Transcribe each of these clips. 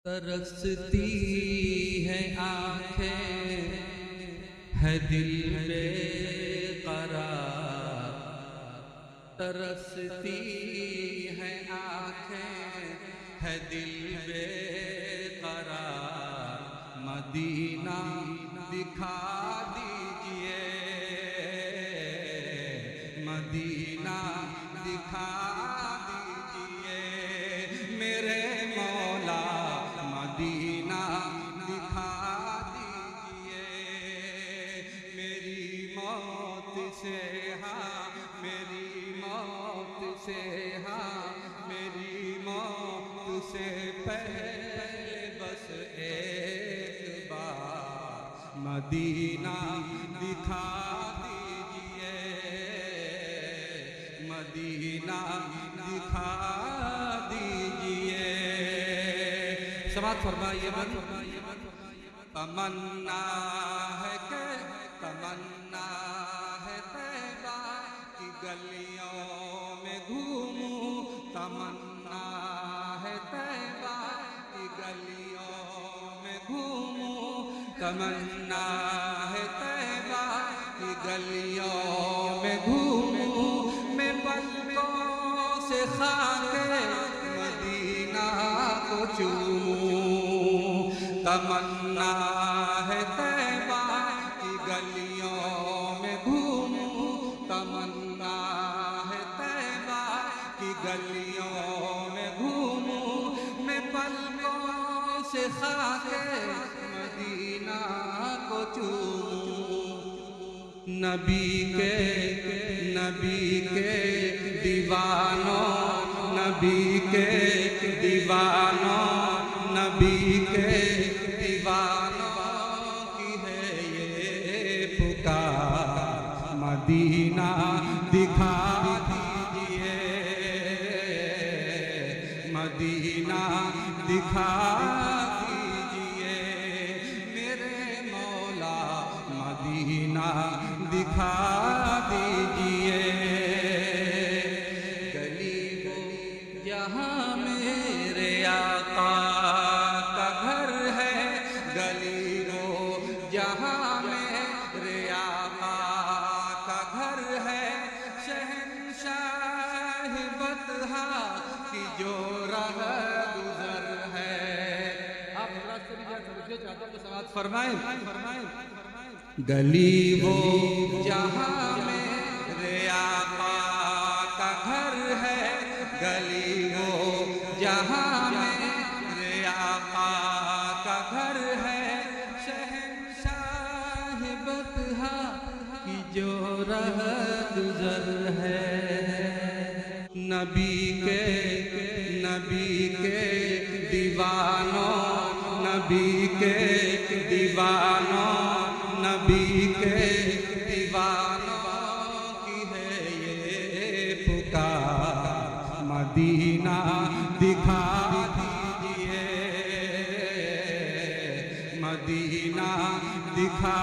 ترستی ہے آنکھیں ہے دل بے قرار، ترستی ہے آنکھیں ہے دل بے قرار، مدینہ دکھا دیجئے، مدینہ دکھا دیجئے میرے مولا، مدینہ دکھا دیجئے میری موت سے، ہاں میری موت سے، ہاں میری موت سے پہلے بس ایک بار مدینہ دکھا دیجئے، مدینہ دکھا دیجئے۔ سماعت فرمائیے من تمنا ہے کہ تمنا ہے طیبہ کی گلیوں میں گھوموں، تمنا ہے طیبہ کی گلیوں میں گھوموں، تمنا ہے طیبہ کی گلیوں میں گھوموں، میں پلکوں سے خاک مدینہ کو چوموں، تمنا ہے طیبہ کی گلیوں میں گھوموں، تمنا ہے طیبہ کی گلیوں میں گھوموں، میں پلکوں سے خاک مدینہ کو چوموں، نبی کے دیوانوں، نبی کے دیوانوں، نبی کے دیوانوں کی ہے یہ پکار، مدینہ دکھا دیجئے، مدینہ دکھا دیجئے میرے مولا، مدینہ دکھا دیجئے گلی وہ جہاں میرے آقا کا گھر ہے، گلی وہ جہاں میرے آقا کا گھر ہے، شہنشاہ بطحا کی جو رہ گزر ہے۔ آپ راستے بھی جا چاہتے ہیں تو سماعت فرمائیں، گلی وہ جہاں میرے آقا کا گھر ہے، گلی وہ جہاں میرے آقا کا گھر ہے، شہنشاہ بطحا کی جو رہ گزر ہے، نبی کے دیوانوں، نبی کے دیوانوں، نبی کے دیوانوں کی ہے یہ پکار، مدینہ دکھا دیجئے، مدینہ دکھا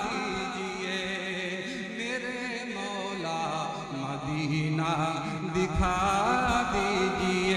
دیجئے میرے مولا، مدینہ دکھا دیجئے۔